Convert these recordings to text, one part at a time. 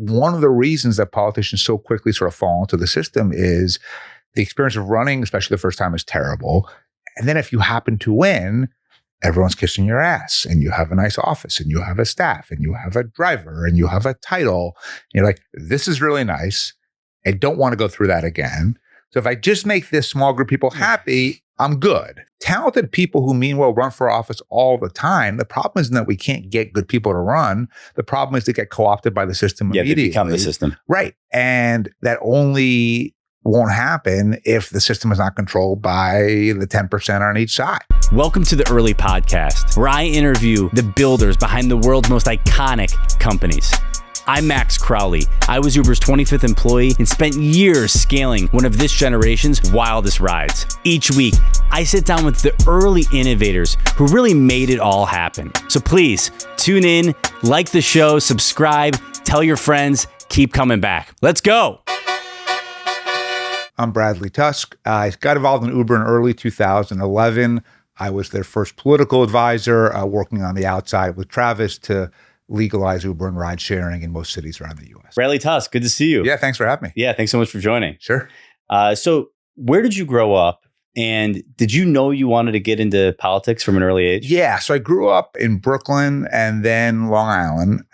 one of the reasons that politicians so quickly sort of fall into the system is the experience of running, especially the first time, is terrible. And then if you happen to win, everyone's kissing your ass and you have a nice office and you have a staff and you have a driver and you have a title. You're like, this is really nice. I don't want to go through that again. So if I just make this small group of people happy, I'm good. Talented people who meanwhile run for office all the time. The problem isn't that we can't get good people to run. The problem is they get co-opted by the system immediately. They become the system. Right. And that only won't happen if the system is not controlled by the 10% on each side. Welcome to the Early Podcast, where I interview the builders behind the world's most iconic companies. I'm Max Crowley. I was Uber's 25th employee and spent years scaling one of this generation's wildest rides. Each week, I sit down with the early innovators who really made it all happen. So please, tune in, like the show, subscribe, tell your friends, keep coming back. Let's go. I'm Bradley Tusk. I got involved in Uber in early 2011. I was their first political advisor, working on the outside with Travis to legalize Uber and ride sharing in most cities around the U.S. Bradley Tusk, good to see you. Yeah, thanks for having me. Yeah, thanks so much for joining. Sure. So where did you grow up? And did you know you wanted to get into politics from an early age? Yeah, so I grew up in Brooklyn and then Long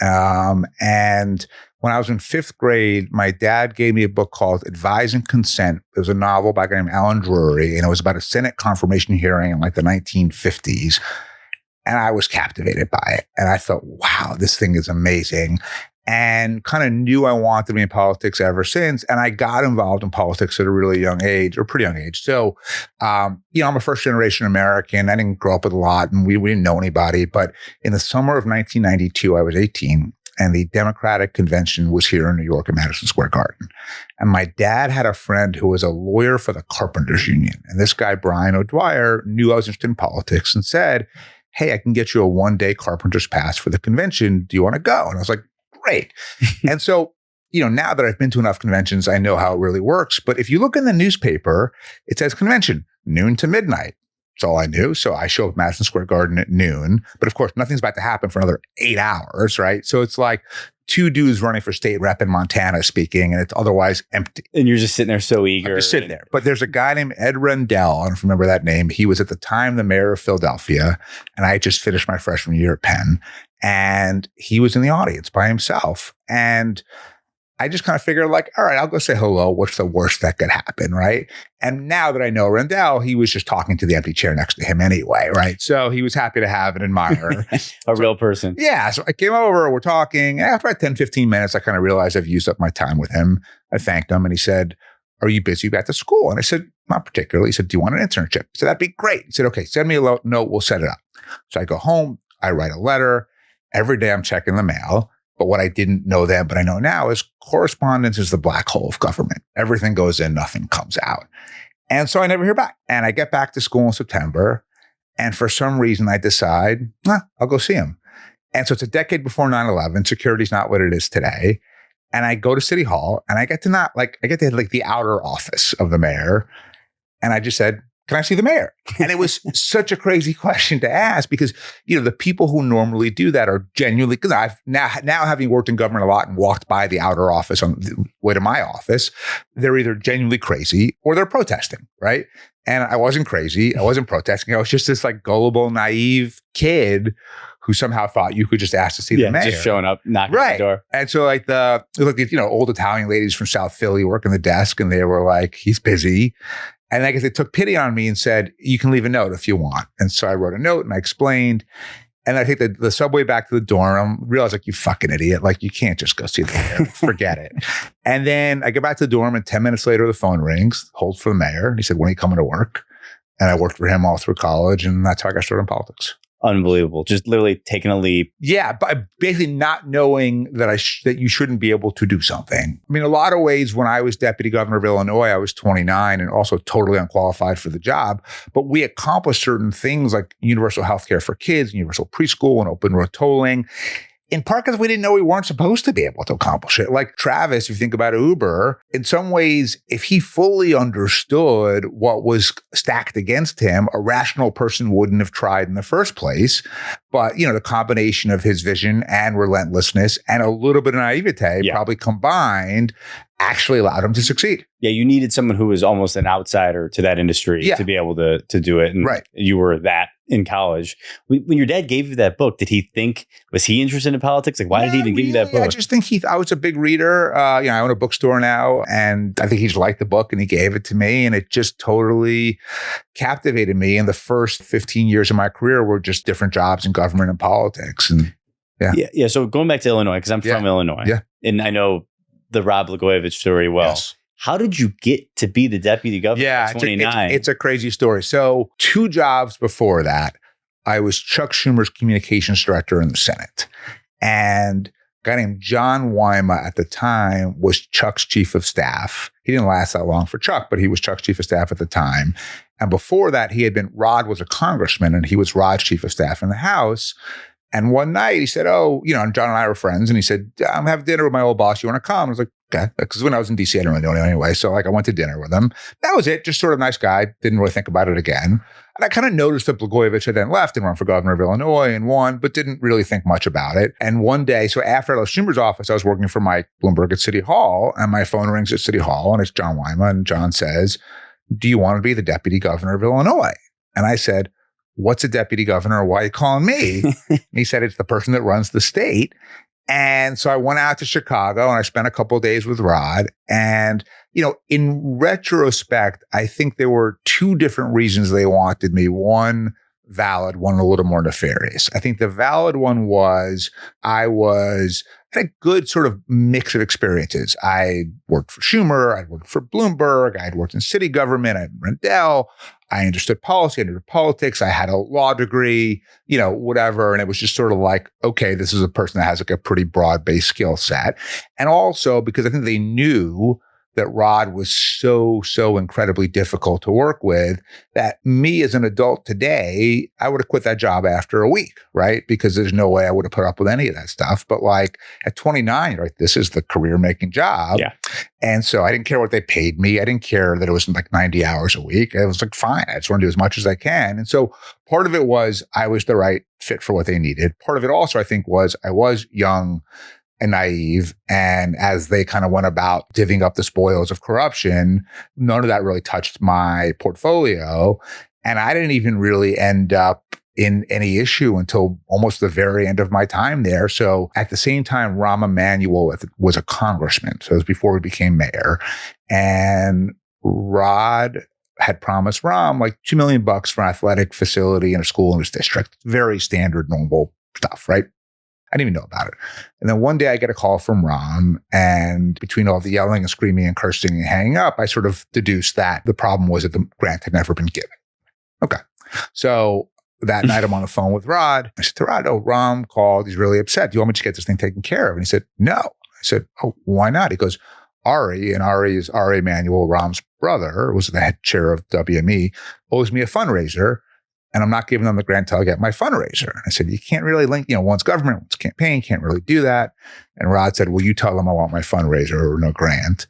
Island. And when I was in fifth grade, my dad gave me a book called Advise and Consent. It was a novel by a guy named Alan Drury, and it was about a Senate confirmation hearing in like the 1950s. And I was captivated by it. And I thought, wow, this thing is amazing. And kind of knew I wanted to be in politics ever since. And I got involved in politics at a really young age, or pretty young age. So, I'm a first generation American. I didn't grow up with a lot and we didn't know anybody. But in the summer of 1992, I was 18. And the Democratic convention was here in New York at Madison Square Garden. And my dad had a friend who was a lawyer for the Carpenters Union. And this guy, Brian O'Dwyer, knew I was interested in politics and said, hey, I can get you a one-day Carpenter's pass for the convention. Do you want to go? And I was like, great. And so, now that I've been to enough conventions, I know how it really works. But if you look in the newspaper, it says convention, noon to midnight. That's all I knew. So I show up at Madison Square Garden at noon. But of course, nothing's about to happen for another 8 hours, right? So it's like two dudes running for state rep in Montana speaking, and it's otherwise empty. And you're just sitting there so eager. I'm just sitting there. But there's a guy named Ed Rendell. I don't know if you remember that name. He was at the time the mayor of Philadelphia, and I had just finished my freshman year at Penn. And he was in the audience by himself. And I just kind of figured like, all right, I'll go say hello. What's the worst that could happen, right? And now that I know Rendell, he was just talking to the empty chair next to him anyway, right? So he was happy to have an admirer. Real person. Yeah. So I came over, we're talking. After about 10, 15 minutes, I kind of realized I've used up my time with him. I thanked him and he said, are you busy back to school? And I said, not particularly. He said, do you want an internship? I said, that'd be great. He said, okay, send me a note. We'll set it up. So I go home. I write a letter. Every day I'm checking the mail. But what I didn't know then, but I know now, is correspondence is the black hole of government. Everything goes in, nothing comes out. And so I never hear back. And I get back to school in September. And for some reason, I decide, I'll go see him. And so it's a decade before 9/11. Security's not what it is today. And I go to City Hall and I get to the outer office of the mayor. And I just said, can I see the mayor? And it was such a crazy question to ask because, the people who normally do that are genuinely, because I've now having worked in government a lot and walked by the outer office on the way to my office, they're either genuinely crazy or they're protesting, right? And I wasn't crazy. I wasn't protesting. I was just this like gullible, naive kid who somehow thought you could just ask to see the mayor. Just showing up, knocking on the door. And so old Italian ladies from South Philly working the desk and they were like, he's busy. And I guess they took pity on me and said, you can leave a note if you want. And so I wrote a note and I explained. And I take the subway back to the dorm. I realized like, you fucking idiot. Like you can't just go see the mayor. Forget it. And then I get back to the dorm and 10 minutes later, the phone rings, holds for the mayor. And he said, when are you coming to work? And I worked for him all through college. And that's how I got started in politics. Unbelievable. Just literally taking a leap. Yeah, but basically not knowing that that you shouldn't be able to do something. I mean, a lot of ways when I was deputy governor of Illinois, I was 29 and also totally unqualified for the job. But we accomplished certain things like universal health care for kids, universal preschool and open road tolling. in part because we didn't know we weren't supposed to be able to accomplish it. Like Travis, if you think about Uber, in some ways, if he fully understood what was stacked against him, a rational person wouldn't have tried in the first place. But, the combination of his vision and relentlessness and a little bit of naivete probably combined actually allowed him to succeed. Yeah, you needed someone who was almost an outsider to that industry to be able to do it. And you were that in college. When your dad gave you that book, was he interested in politics? Like, why did he even give you that book? I just think I was a big reader. I own a bookstore now, and I think he just liked the book and he gave it to me, and it just totally captivated me. And the first 15 years of my career were just different jobs in government and politics. And yeah. So going back to Illinois, because I'm from Illinois, and I know the Rod Blagojevich story well. Yes. How did you get to be the deputy governor at 29? It's a crazy story. So 2 jobs before that, I was Chuck Schumer's communications director in the Senate. And a guy named John Wyma at the time was Chuck's chief of staff. He didn't last that long for Chuck, but he was Chuck's chief of staff at the time. And before that, Rod was a congressman, and he was Rod's chief of staff in the House. And one night he said, and John and I were friends. And he said, I'm having dinner with my old boss. You want to come? I was like, okay. Because when I was in DC, I didn't really know him anyway. So I went to dinner with him. That was it. Just sort of nice guy. Didn't really think about it again. And I kind of noticed that Blagojevich had then left and run for governor of Illinois and won, but didn't really think much about it. And one day, so after I left Schumer's office, I was working for Mike Bloomberg at City Hall, and my phone rings at City Hall, and it's John Wyma. And John says, do you want to be the deputy governor of Illinois? And I said, what's a deputy governor? Why are you calling me? And he said, it's the person that runs the state. And so I went out to Chicago and I spent a couple of days with Rod. And, in retrospect, I think there were 2 different reasons they wanted me. One valid, one a little more nefarious. I think the valid one was I had a good sort of mix of experiences. I worked for Schumer, I'd worked for Bloomberg, I'd worked in city government, I had Rendell, I understood policy, I understood politics, I had a law degree, whatever. And it was just sort of like, okay, this is a person that has like a pretty broad-based skill set. And also because I think they knew that Rod was so incredibly difficult to work with that me as an adult today, I would have quit that job after a week, right? Because there's no way I would have put up with any of that stuff. But like at 29, right, this is the career-making job. Yeah. And so I didn't care what they paid me. I didn't care that it was like 90 hours a week. I was like, fine, I just want to do as much as I can. And so part of it was I was the right fit for what they needed. Part of it also, I think, was I was young and naive. And as they kind of went about divvying up the spoils of corruption, none of that really touched my portfolio. And I didn't even really end up in any issue until almost the very end of my time there. So at the same time, Rahm Emanuel was a congressman. So it was before we became mayor. And Rod had promised Rahm like $2 million for an athletic facility in a school in his district. Very standard, normal stuff, right? I didn't even know about it. And then one day I get a call from Rahm, and between all the yelling and screaming and cursing and hanging up, I sort of deduced that the problem was that the grant had never been given. Okay. So that night I'm on the phone with Rod. I said to Rod, Rahm called. He's really upset. Do you want me to get this thing taken care of? And he said, no. I said, why not? He goes, Ari, and Ari is Ari Emanuel, Rahm's brother, was the head chair of WME, owes me a fundraiser. And I'm not giving them the grant until I get my fundraiser. And I said, you can't really link, one's government, one's campaign, can't really do that. And Rod said, well, you tell them I want my fundraiser or no grant.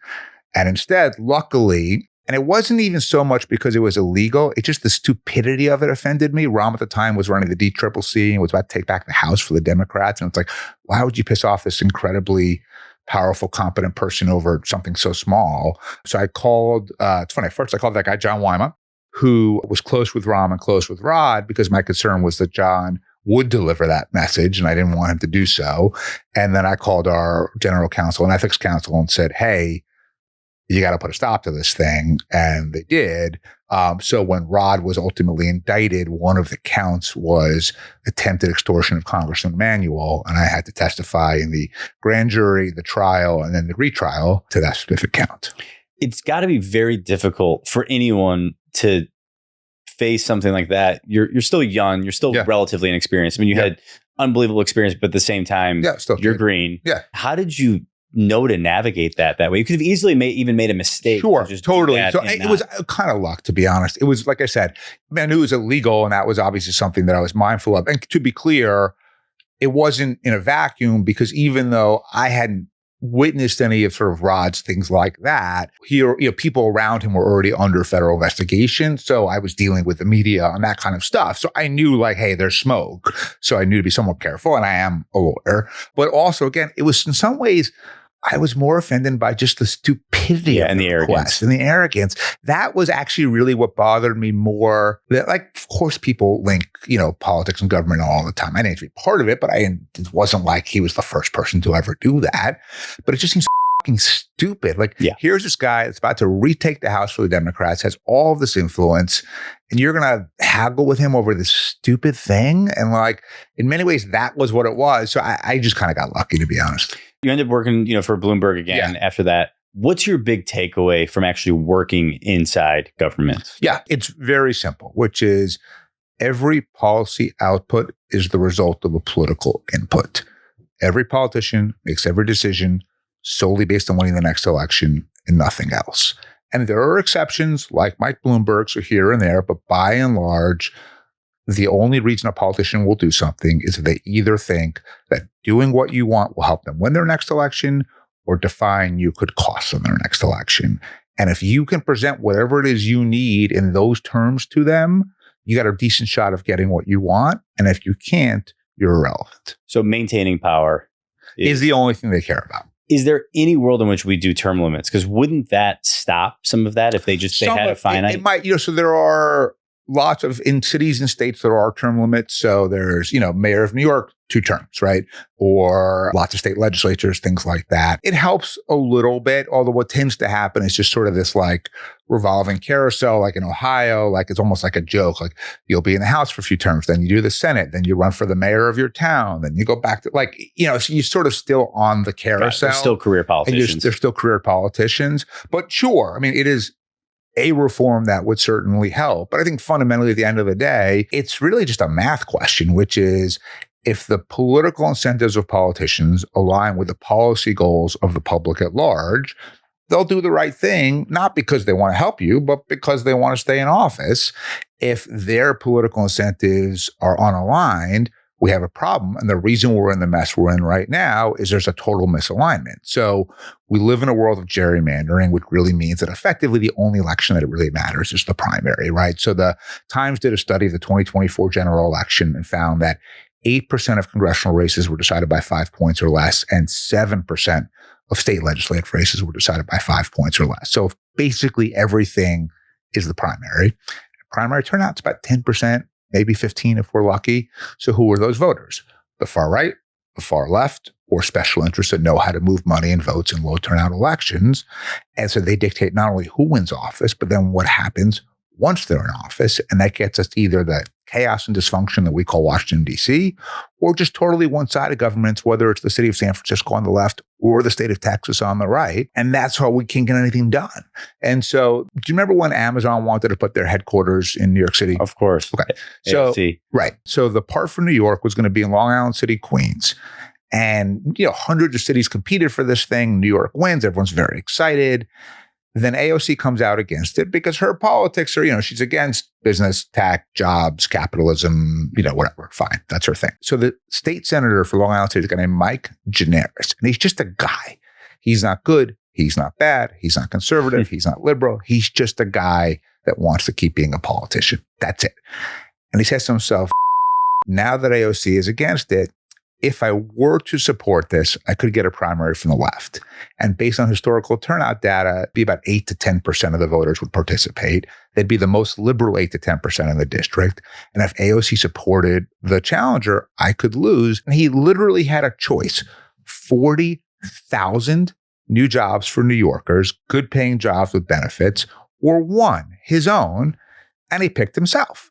And instead, luckily, and it wasn't even so much because it was illegal, it's just the stupidity of it offended me. Rahm at the time was running the DCCC and was about to take back the House for the Democrats. And it's like, why would you piss off this incredibly powerful, competent person over something so small? So I called, it's funny, first I called that guy, John Wyma, who was close with Rahm and close with Rod, because my concern was that John would deliver that message and I didn't want him to do so. And then I called our general counsel and ethics counsel and said, hey, you got to put a stop to this thing. And they did. So when Rod was ultimately indicted, one of the counts was attempted extortion of Congressman Emanuel. And I had to testify in the grand jury, the trial, and then the retrial to that specific count. It's got to be very difficult for anyone to face something like that. You're still young. You're still relatively inexperienced. I mean, you had unbelievable experience, but at the same time, you're green. Yeah. How did you know to navigate that way? You could have easily made a mistake. Sure, totally. So it was kind of luck, to be honest. It was, like I said, I knew it was illegal, and that was obviously something that I was mindful of. And to be clear, it wasn't in a vacuum, because even though I hadn't witnessed any of sort of Rod's things like that, people around him were already under federal investigation. So I was dealing with the media and that kind of stuff. So I knew like, hey, there's smoke. So I knew to be somewhat careful, and I am a lawyer. But also, again, it was in some ways, I was more offended by just the stupidity of the request and the arrogance. That was actually really what bothered me more. That, like, of course, people link, politics and government all the time. I didn't be part of it, but it wasn't like he was the first person to ever do that. But it just seems fucking stupid. Like, here's this guy that's about to retake the House for the Democrats, has all of this influence, and you're going to haggle with him over this stupid thing. And like, in many ways, that was what it was. So I just kind of got lucky, to be honest. You ended up working, for Bloomberg again after that. What's your big takeaway from actually working inside government? Yeah, it's very simple, which is every policy output is the result of a political input. Every politician makes every decision solely based on winning the next election and nothing else. And there are exceptions like Mike Bloomberg's or here and there, but by and large, the only reason a politician will do something is if they either think that doing what you want will help them win their next election, or defying you could cost them their next election. And if you can present whatever it is you need in those terms to them, you got a decent shot of getting what you want. And if you can't, you're irrelevant. So maintaining power is the only thing they care about. Is there any world in which we do term limits? Because wouldn't that stop some of that if they had a finite? It might, so there are lots of, in cities and states, there are term limits. So there's, mayor of New York, 2 terms, right? Or lots of state legislatures, things like that. It helps a little bit, although what tends to happen is just sort of this like revolving carousel, like in Ohio, like it's almost like a joke. Like you'll be in the House for a few terms, then you do the Senate, then you run for the mayor of your town, then you go back to so you're sort of still on the carousel. Right, they're still career politicians. They're still career politicians. But sure, I mean, it is a reform that would certainly help. But I think fundamentally at the end of the day, it's really just a math question, which is if the political incentives of politicians align with the policy goals of the public at large, they'll do the right thing, not because they want to help you, but because they want to stay in office. If their political incentives are unaligned, we have a problem. And the reason we're in the mess we're in right now is there's a total misalignment. So we live in a world of gerrymandering, which really means that effectively the only election that it really matters is the primary, right? So the Times did a study of the 2024 general election and found that 8% of congressional races were decided by 5 points or less, and 7% of state legislative races were decided by 5 points or less. So basically everything is the primary. Primary turnout's about 10%. Maybe 15 if we're lucky. So who are those voters? The far right, the far left, or special interests that know how to move money and votes in low turnout elections. And so they dictate not only who wins office, but then what happens once they're in office. And that gets us to either the chaos and dysfunction that we call Washington, D.C., or just totally one-sided governments, whether it's the city of San Francisco on the left or the state of Texas on the right. And that's how we can't get anything done. And so do you remember when Amazon wanted to put their headquarters in New York City? Of course. Okay. So, right. So the part for New York was going to be in Long Island City, Queens. And, hundreds of cities competed for this thing. New York wins. Everyone's very excited. Then AOC comes out against it because her politics are, she's against business, tech, jobs, capitalism, whatever. Fine. That's her thing. So the state senator for Long Island City is a guy named Mike Generis. And he's just a guy. He's not good. He's not bad. He's not conservative. He's not liberal. He's just a guy that wants to keep being a politician. That's it. And he says to himself, now that AOC is against it, if I were to support this, I could get a primary from the left. And based on historical turnout data, it'd be about 8 to 10% of the voters would participate. They'd be the most liberal 8 to 10% in the district. And if AOC supported the challenger, I could lose. And he literally had a choice. 40,000 new jobs for New Yorkers, good paying jobs with benefits, or 1, his own. And he picked himself.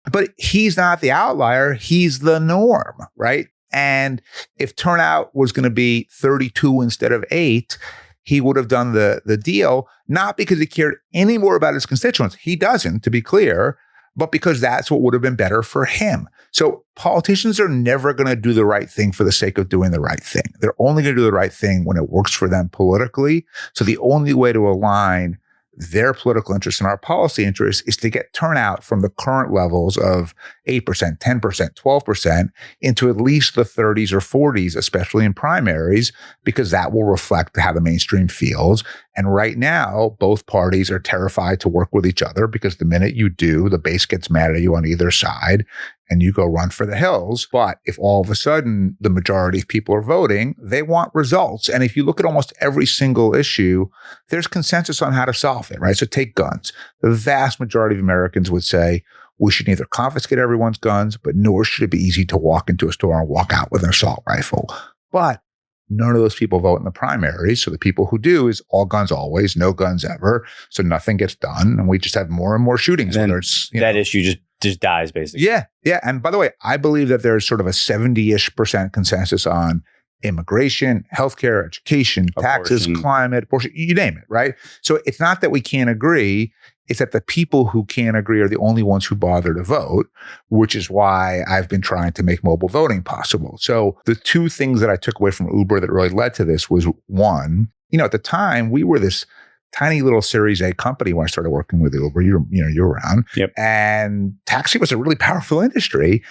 But he's not the outlier. He's the norm, right? And if turnout was going to be 32 instead of 8, he would have done the deal, not because he cared any more about his constituents. He doesn't, to be clear, but because that's what would have been better for him. So politicians are never going to do the right thing for the sake of doing the right thing. They're only going to do the right thing when it works for them politically. So the only way to align their political interest and our policy interest is to get turnout from the current levels of 8%, 10%, 12% into at least the 30s or 40s, especially in primaries, because that will reflect how the mainstream feels. And right now, both parties are terrified to work with each other because the minute you do, the base gets mad at you on either side and you go run for the hills. But if all of a sudden the majority of people are voting, they want results. And if you look at almost every single issue, there's consensus on how to solve it, right? So take guns. The vast majority of Americans would say we should neither confiscate everyone's guns, but nor should it be easy to walk into a store and walk out with an assault rifle. But none of those people vote in the primaries. So the people who do is all guns always, no guns ever. So nothing gets done. And we just have more and more shootings. Whether it's, that issue just dies, basically. Yeah. Yeah. And by the way, I believe that there's sort of a 70-ish% consensus on immigration, healthcare, education, taxes, climate, abortion, you name it, right? So it's not that we can't agree. It's that the people who can't agree are the only ones who bother to vote, which is why I've been trying to make mobile voting possible. So the two things that I took away from Uber that really led to this was, one, at the time we were this tiny little Series A company when I started working with Uber. You're around. Yep. And taxi was a really powerful industry,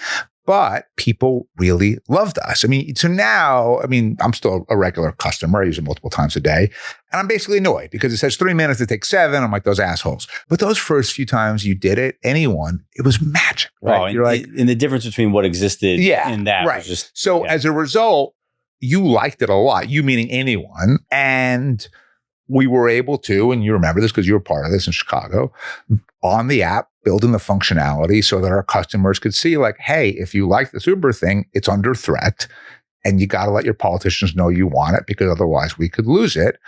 but people really loved us. So now, I'm still a regular customer. I use it multiple times a day. And I'm basically annoyed because it says 3 minutes to take 7. I'm like, those assholes. But those first few times you did it, it was magic. Right? Oh, you're like, and the difference between what existed and that right. was just. So as a result, you liked it a lot, you meaning anyone. And we were able to, and you remember this because you were part of this in Chicago, on the app, building the functionality so that our customers could see like, hey, if you like this Uber thing, it's under threat and you got to let your politicians know you want it because otherwise we could lose it.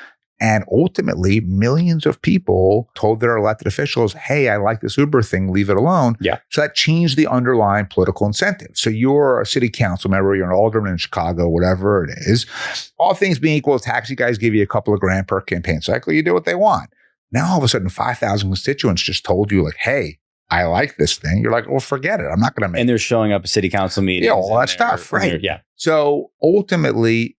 And ultimately, millions of people told their elected officials, hey, I like this Uber thing, leave it alone. Yeah. So that changed the underlying political incentive. So you're a city council member, you're an alderman in Chicago, whatever it is. All things being equal, taxi guys give you a couple of grand per campaign cycle, you do what they want. Now all of a sudden 5,000 constituents just told you like, hey, I like this thing. You're like, well, forget it. I'm not going to make it. And they're showing up at city council meetings. Yeah, all that stuff, right? Yeah. So ultimately,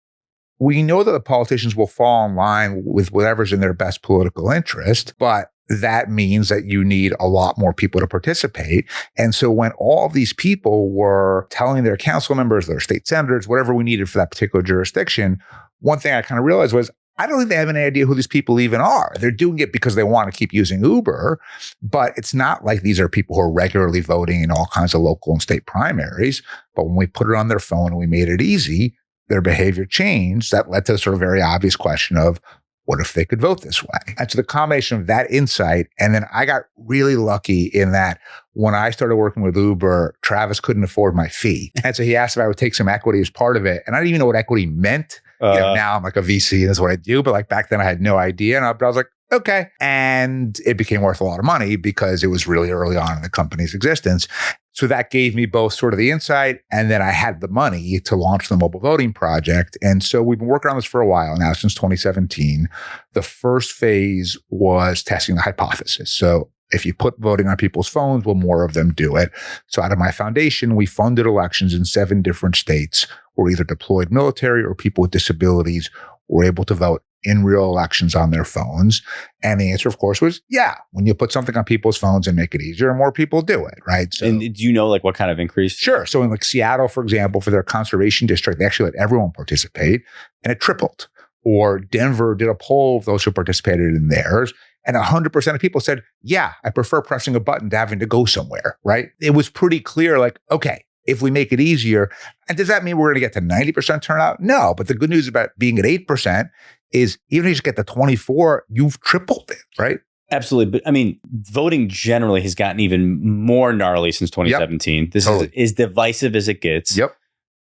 we know that the politicians will fall in line with whatever's in their best political interest, but that means that you need a lot more people to participate. And so when all of these people were telling their council members, their state senators, whatever we needed for that particular jurisdiction, one thing I kind of realized was, I don't think they have any idea who these people even are. They're doing it because they want to keep using Uber, but it's not like these are people who are regularly voting in all kinds of local and state primaries. But when we put it on their phone and we made it easy, their behavior changed. That led to the sort of very obvious question of, what if they could vote this way? And so the combination of that insight, and then I got really lucky in that when I started working with Uber, Travis couldn't afford my fee. And so he asked if I would take some equity as part of it. And I didn't even know what equity meant. Now I'm like a VC and that's what I do. But like back then I had no idea. And I was like, okay. And it became worth a lot of money because it was really early on in the company's existence. So that gave me both sort of the insight and then I had the money to launch the mobile voting project. And so we've been working on this for a while now, since 2017. The first phase was testing the hypothesis. So if you put voting on people's phones, will more of them do it? So out of my foundation, we funded elections in 7 different states where either deployed military or people with disabilities were able to vote in real elections on their phones. And the answer, of course, was, yeah, when you put something on people's phones and make it easier, more people do it, right? So, and do you know like what kind of increase? Sure. So in like Seattle, for example, for their conservation district, they actually let everyone participate and it tripled. Or Denver did a poll of those who participated in theirs. And 100% of people said, yeah, I prefer pressing a button to having to go somewhere, right? It was pretty clear, like, okay, if we make it easier, and does that mean we're going to get to 90% turnout? No, but the good news about being at 8% is even if you just get to 24, you've tripled it, right? Absolutely. But voting generally has gotten even more gnarly since 2017. Yep. This is as divisive as it gets. Yep.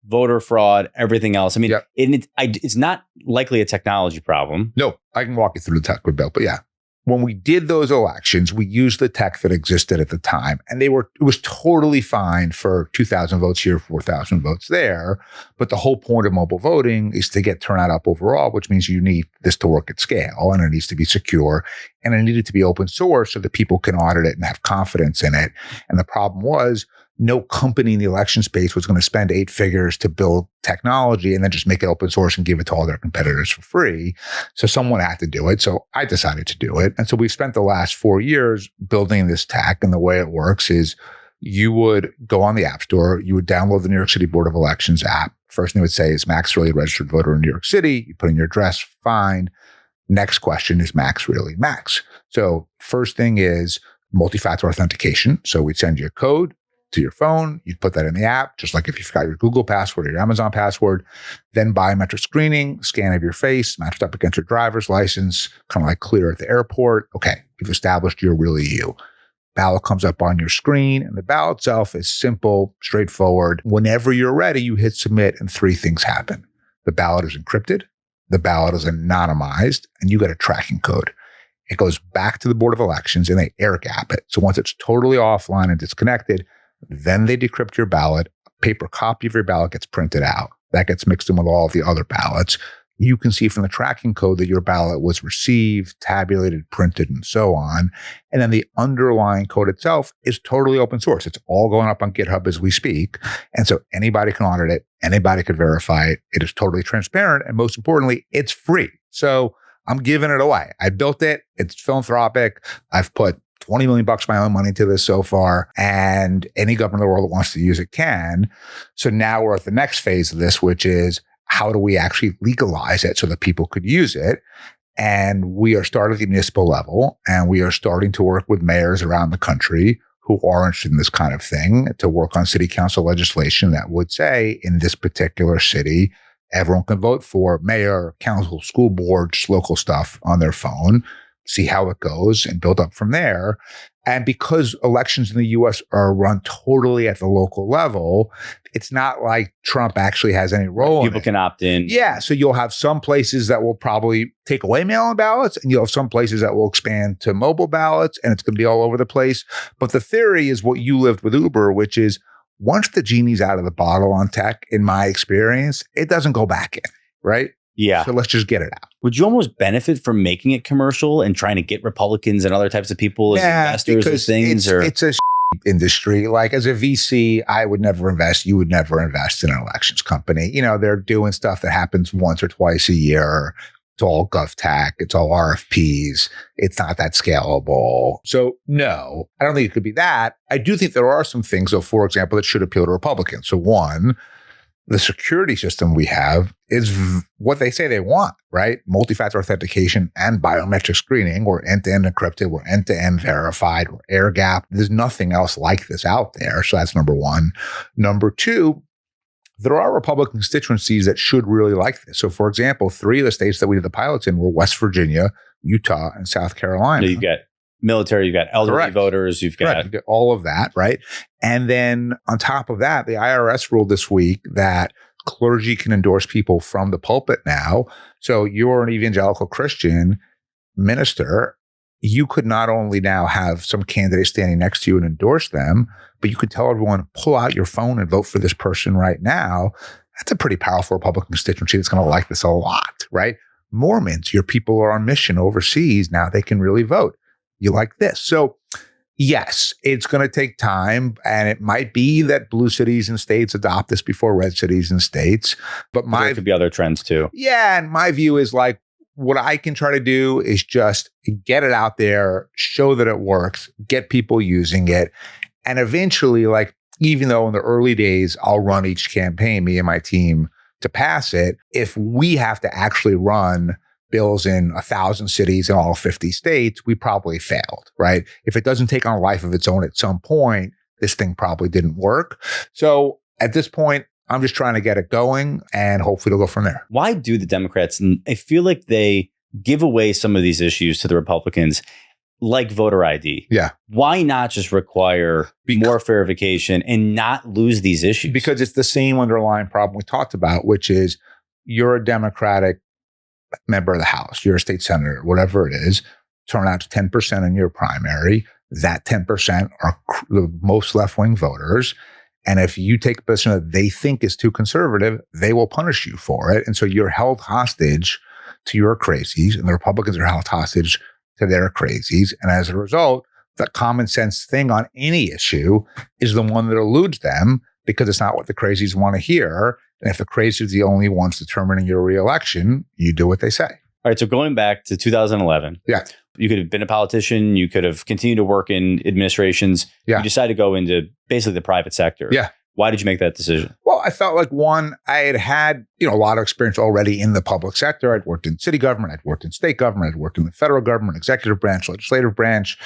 Voter fraud, everything else. It's not likely a technology problem. No, I can walk you through the tech with Bill, but yeah. When we did those elections, we used the tech that existed at the time, and it was totally fine for 2,000 votes here, 4,000 votes there. But the whole point of mobile voting is to get turnout up overall, which means you need this to work at scale, and it needs to be secure, and it needed to be open source so that people can audit it and have confidence in it. And the problem was no company in the election space was going to spend 8 figures to build technology and then just make it open source and give it to all their competitors for free. So someone had to do it. So I decided to do it. And so we've spent the last 4 years building this tech. And the way it works is you would go on the App Store, you would download the New York City Board of Elections app. First thing it would say is Max really a registered voter in New York City. You put in your address, fine. Next question is Max really Max? So first thing is multi-factor authentication. So we'd send you a code to your phone. You'd put that in the app, just like if you forgot your Google password or your Amazon password. Then biometric screening, scan of your face, matched up against your driver's license, kind of like clear at the airport. Okay, you've established you're really you. Ballot comes up on your screen, and the ballot itself is simple, straightforward. Whenever you're ready, you hit submit, and 3 things happen. The ballot is encrypted, the ballot is anonymized, and you get a tracking code. It goes back to the Board of Elections, and they air gap it. So once it's totally offline and disconnected, then they decrypt your ballot. A paper copy of your ballot gets printed out. That gets mixed in with all of the other ballots. You can see from the tracking code that your ballot was received, tabulated, printed, and so on. And then the underlying code itself is totally open source. It's all going up on GitHub as we speak. And so anybody can audit it. Anybody can verify it. It is totally transparent. And most importantly, it's free. So I'm giving it away. I built it. It's philanthropic. I've put $20 million of my own money to this so far, and any government in the world that wants to use it can. So now we're at the next phase of this, which is how do we actually legalize it so that people could use it? And we are starting at the municipal level, and we are starting to work with mayors around the country who are interested in this kind of thing to work on city council legislation that would say in this particular city, everyone can vote for mayor, council, school board, just local stuff on their phone, see how it goes and build up from there. And because elections in the US are run totally at the local level, it's not like Trump actually has any role in it. People can opt in. Yeah. So you'll have some places that will probably take away mail-in ballots, and you'll have some places that will expand to mobile ballots, and it's going to be all over the place. But the theory is what you lived with Uber, which is once the genie's out of the bottle on tech, in my experience, it doesn't go back in, right? Yeah. So let's just get it out. Would you almost benefit from making it commercial and trying to get Republicans and other types of people as investors or things? It's a industry. Like as a VC, I would never invest. You would never invest in an elections company. You know, they're doing stuff that happens once or twice a year. It's all GovTech. It's all RFPs. It's not that scalable. So no, I don't think it could be that. I do think there are some things, though, for example, that should appeal to Republicans. So one, the security system we have is what they say they want, right? Multi-factor authentication and biometric screening. We're end-to-end encrypted. We're end-to-end verified. We're air gapped. There's nothing else like this out there. So that's number one. Number two, there are Republican constituencies that should really like this. So for example, 3 of the states that we did the pilots in were West Virginia, Utah, and South Carolina. So you get military, you've got elderly Correct. Voters, you've got all of that, right? And then on top of that, the IRS ruled this week that clergy can endorse people from the pulpit now. So you're an evangelical Christian minister. You could not only now have some candidate standing next to you and endorse them, but you could tell everyone, pull out your phone and vote for this person right now. That's a pretty powerful Republican constituency that's going to like this a lot, right? Mormons, your people are on mission overseas. Now they can really vote. You like this. So yes, it's going to take time, and it might be that blue cities and states adopt this before red cities and states. But there could be other trends too. Yeah. And my view is like, what I can try to do is just get it out there, show that it works, get people using it. And eventually, like, even though in the early days, I'll run each campaign, me and my team, to pass it, if we have to actually run bills in 1,000 cities in all 50 states, we probably failed, right? If it doesn't take on a life of its own at some point, this thing probably didn't work. So at this point, I'm just trying to get it going, and hopefully it'll go from there. Why do the Democrats, I feel like they give away some of these issues to the Republicans, like voter ID? Yeah. Why not just require more verification and not lose these issues? Because it's the same underlying problem we talked about, which is you're a Democratic member of the House, you're a state senator, whatever it is, turn out to 10% in your primary. That 10% are the most left-wing voters. And if you take a position that they think is too conservative, they will punish you for it. And so you're held hostage to your crazies, and the Republicans are held hostage to their crazies. And as a result, the common sense thing on any issue is the one that eludes them because it's not what the crazies want to hear. And if the crazies are the only ones determining your reelection, you do what they say. All right. So going back to 2011, Yeah. you could have been a politician. You could have continued to work in administrations. Yeah. You decided to go into basically the private sector. Yeah. Why did you make that decision? Well, I felt like one, I had a lot of experience already in the public sector. I'd worked in city government, I'd worked in state government, I'd worked in the federal government, executive branch, legislative branch.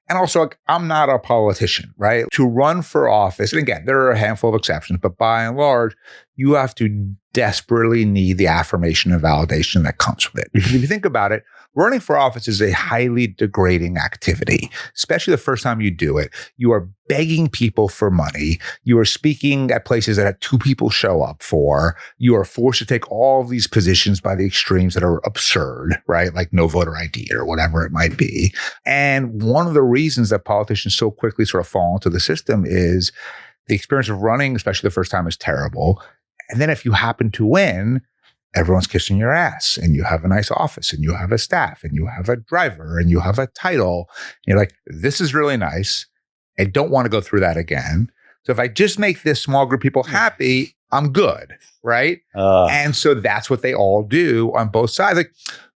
And also, like, I'm not a politician, right? To run for office, and again, there are a handful of exceptions, but by and large, you have to desperately need the affirmation and validation that comes with it. Because if you think about it, running for office is a highly degrading activity, especially the first time you do it. You are begging people for money. You are speaking at places that 2 people show up for. You are forced to take all of these positions by the extremes that are absurd, right? Like no voter ID or whatever it might be. And one of the reasons that politicians so quickly sort of fall into the system is the experience of running, especially the first time, is terrible. And then if you happen to win, everyone's kissing your ass and you have a nice office and you have a staff and you have a driver and you have a title. And you're like, this is really nice. I don't want to go through that again. So if I just make this small group of people happy, I'm good, right? And so that's what they all do on both sides. Like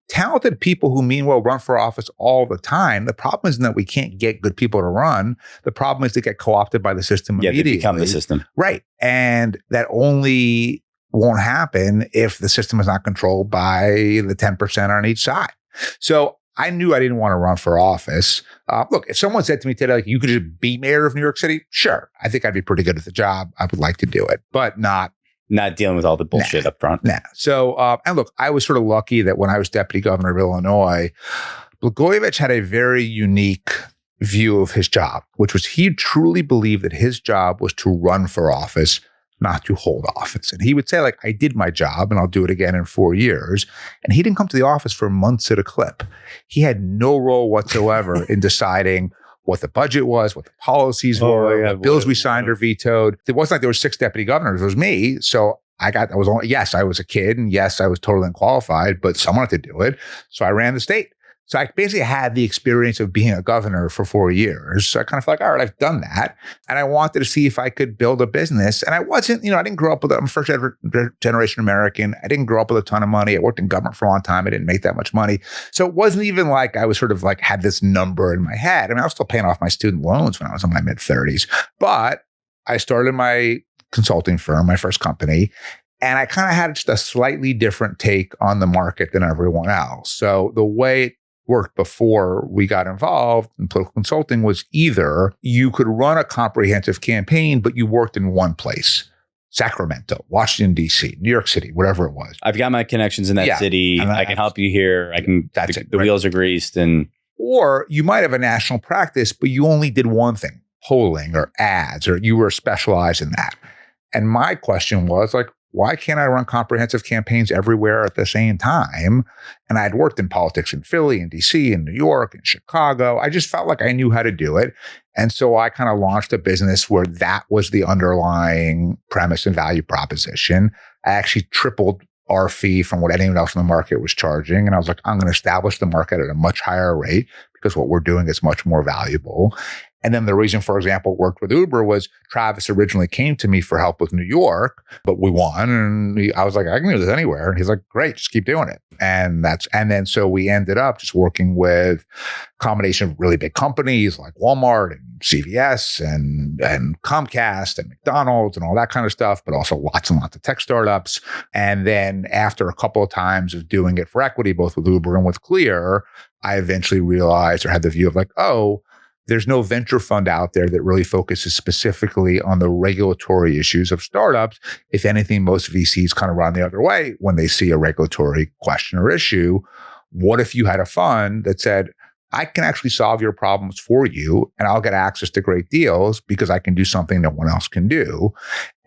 talented people who meanwhile run for office all the time. The problem isn't that we can't get good people to run. The problem is they get co-opted by the system immediately. They become the system. Right. And that only won't happen if the system is not controlled by the 10% on each side. So I knew I didn't want to run for office. Look, if someone said to me today, like, you could just be mayor of New York City, sure. I think I'd be pretty good at the job. I would like to do it, but not dealing with all the bullshit up front. So, and look, I was sort of lucky that when I was deputy governor of Illinois, Blagojevich had a very unique view of his job, which was he truly believed that his job was to run for office, not to hold office. And he would say, like, I did my job and I'll do it again in 4 years. And he didn't come to the office for months at a clip. He had no role whatsoever in deciding what the budget was, what the policies were, what bills we signed or vetoed. It wasn't like there were 6 deputy governors. It was me. So I was a kid, and yes, I was totally unqualified, but someone had to do it. So I ran the state. So I basically had the experience of being a governor for 4 years. So I kind of felt like, all right, I've done that. And I wanted to see if I could build a business. And I wasn't, I didn't grow up I'm a first generation American. I didn't grow up with a ton of money. I worked in government for a long time. I didn't make that much money. So it wasn't even like I was sort of like had this number in my head. I mean, I was still paying off my student loans when I was in my mid 30s. But I started my consulting firm, my first company. And I kind of had just a slightly different take on the market than everyone else. So the way it worked before we got involved in political consulting was either you could run a comprehensive campaign, but you worked in one place, Sacramento, Washington, D.C., New York City, whatever it was. I've got my connections in that city. I can help you here. The wheels are greased. Or you might have a national practice, but you only did one thing, polling or ads, or you were specialized in that. And my question was like, why can't I run comprehensive campaigns everywhere at the same time? And I'd worked in politics in Philly and DC and New York and Chicago. I just felt like I knew how to do it. And so I kind of launched a business where that was the underlying premise and value proposition. I actually tripled our fee from what anyone else in the market was charging. And I was like, I'm going to establish the market at a much higher rate because what we're doing is much more valuable. And then the reason, for example, worked with Uber was Travis originally came to me for help with New York, but we won. And I was like, I can do this anywhere. And he's like, great, just keep doing it. And then so we ended up just working with a combination of really big companies like Walmart and CVS and Comcast and McDonald's and all that kind of stuff, but also lots and lots of tech startups. And then after a couple of times of doing it for equity, both with Uber and with Clear, I eventually realized or had the view of like, oh, there's no venture fund out there that really focuses specifically on the regulatory issues of startups. If anything, most VCs kind of run the other way when they see a regulatory question or issue. What if you had a fund that said, I can actually solve your problems for you and I'll get access to great deals because I can do something no one else can do.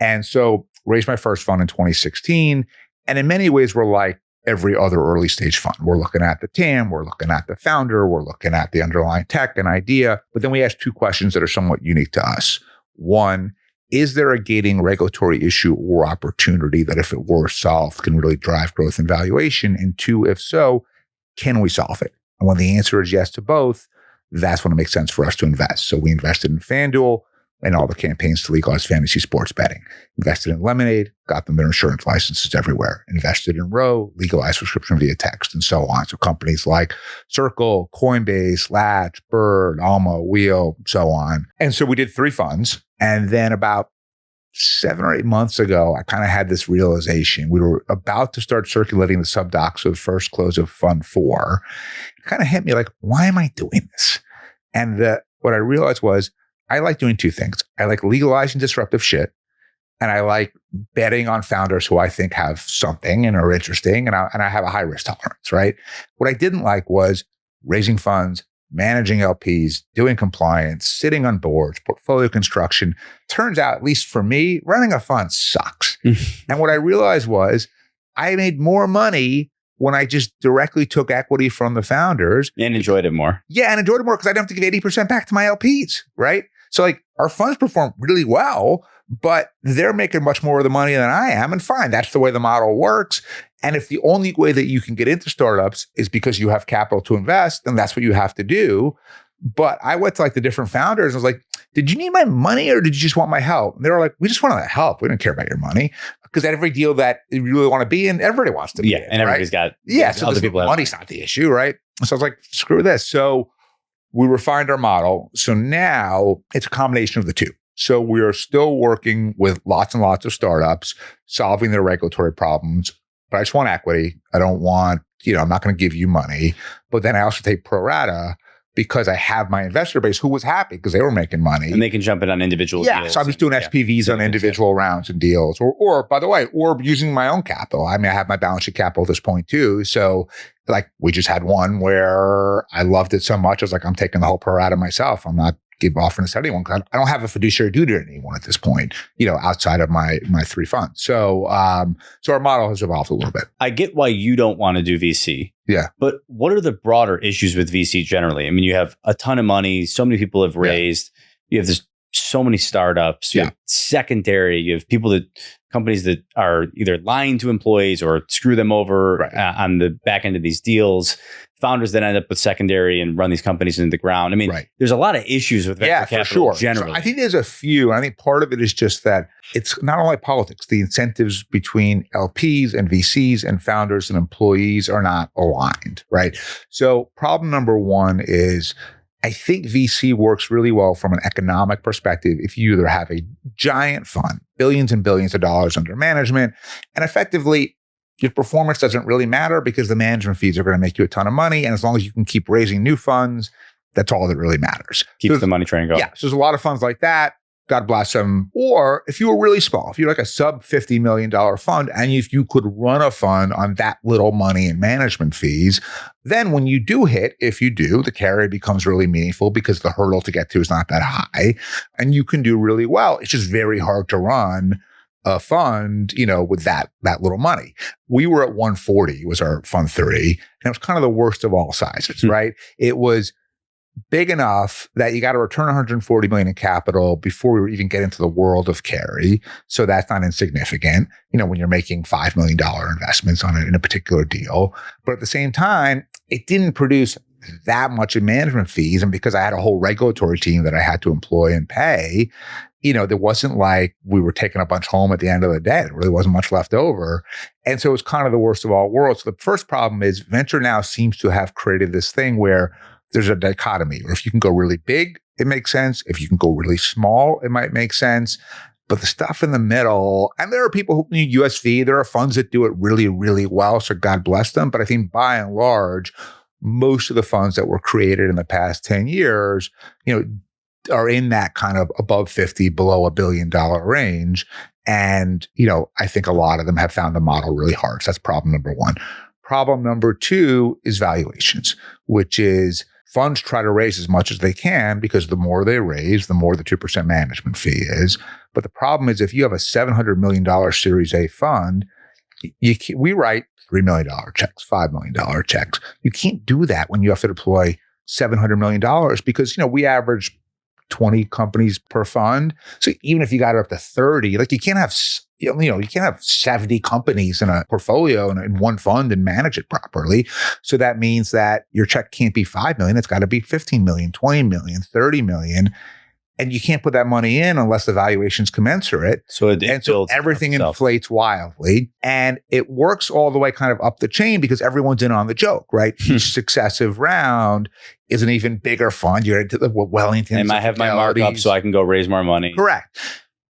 And so raised my first fund in 2016. And in many ways, we're like every other early stage fund. We're looking at the TAM, we're looking at the founder, we're looking at the underlying tech and idea. But then we ask 2 questions that are somewhat unique to us. One, is there a gating regulatory issue or opportunity that if it were solved can really drive growth and valuation? And 2, if so, can we solve it? And when the answer is yes to both, that's when it makes sense for us to invest. So we invested in FanDuel and all the campaigns to legalize fantasy sports betting. Invested in Lemonade, got them their insurance licenses everywhere. Invested in Row, legalized subscription via text, and so on. So companies like Circle, Coinbase, Latch, Bird, Alma, Wheel, so on. And so we did 3 funds. And then about 7 or 8 months ago, I kind of had this realization. We were about to start circulating the subdocs of the first close of Fund 4. It kind of hit me like, why am I doing this? And what I realized was, I like doing 2 things. I like legalizing disruptive shit, and I like betting on founders who I think have something and are interesting, and I have a high risk tolerance, right? What I didn't like was raising funds, managing LPs, doing compliance, sitting on boards, portfolio construction. Turns out, at least for me, running a fund sucks. And what I realized was I made more money when I just directly took equity from the founders. And enjoyed it more. Yeah, and enjoyed it more because I didn't have to give 80% back to my LPs, right? So like our funds perform really well, but they're making much more of the money than I am. And fine, that's the way the model works. And if the only way that you can get into startups is because you have capital to invest, then that's what you have to do. But I went to like the different founders. I was like, did you need my money or did you just want my help? And they were like, we just want to help. We don't care about your money. Because every deal that you really want to be in, everybody wants to be in. And everybody's got so other people. Money's not the issue, right? So I was like, screw this. So we refined our model. So now it's a combination of the 2. So we are still working with lots and lots of startups, solving their regulatory problems. But I just want equity. I don't want, I'm not going to give you money. But then I also take pro rata because I have my investor base who was happy because they were making money. And they can jump in on individual deals. Yeah, so I'm just doing SPVs on individual rounds and deals. Or by the way, or using my own capital. I mean, I have my balance sheet capital at this point too. So like we just had one where I loved it so much. I was like, I'm taking the whole pro rata myself. I'm not offering this to anyone because I don't have a fiduciary duty to anyone at this point, outside of my 3 funds. So our model has evolved a little bit. I get why you don't want to do VC. Yeah. But what are the broader issues with VC generally? I mean, you have a ton of money. So many people have raised. You have so many startups. You have secondary. You have companies that are either lying to employees or screw them over on the back end of these deals. Founders that end up with secondary and run these companies into the ground. I mean, there's a lot of issues with venture capital generally. So I think there's a few. And I think part of it is just that it's not only politics. The incentives between LPs and VCs and founders and employees are not aligned, right? So problem number 1 is I think VC works really well from an economic perspective if you either have a giant fund, billions and billions of dollars under management, and effectively your performance doesn't really matter because the management fees are going to make you a ton of money. And as long as you can keep raising new funds, that's all that really matters. Keeps the money train going. Yeah. So there's a lot of funds like that. God bless them. Or if you were really small, if you're like a sub $50 million fund, and if you could run a fund on that little money in management fees, then when you do hit, if you do, the carry becomes really meaningful because the hurdle to get to is not that high and you can do really well. It's just very hard to run a fund, with that little money. We were at 140 was our fund 30, and it was kind of the worst of all sizes, right? It was big enough that you got to return 140 million in capital before we even get into the world of carry. So that's not insignificant, when you're making $5 million investments in a particular deal. But at the same time, it didn't produce that much in management fees. And because I had a whole regulatory team that I had to employ and pay, there wasn't like we were taking a bunch home at the end of the day. There really wasn't much left over. And so it was kind of the worst of all worlds. So the first problem is venture now seems to have created this thing where there's a dichotomy. Or if you can go really big, it makes sense. If you can go really small, it might make sense. But the stuff in the middle, and there are people who need USV, there are funds that do it really, really well. So God bless them. But I think by and large, most of the funds that were created in the past 10 years, are in that kind of above 50, below $1 billion range. And, I think a lot of them have found the model really hard. So that's problem number 1. Problem number 2 is valuations, which is funds try to raise as much as they can because the more they raise, the more the 2% management fee is. But the problem is if you have a $700 million Series A fund, we write $3 million checks, $5 million checks. You can't do that when you have to deploy $700 million because, we average 20 companies per fund. So even if you got it up to 30, like you can't have you can't have 70 companies in a portfolio and in one fund and manage it properly. So that means that your check can't be 5 million. It's got to be 15 million, 20 million, 30 million. And you can't put that money in unless the valuation's commensurate. So everything inflates wildly. And it works all the way kind of up the chain because everyone's in on the joke, right? Each successive round is an even bigger fund. You're into the Wellington. And I have my markup so I can go raise more money. Correct.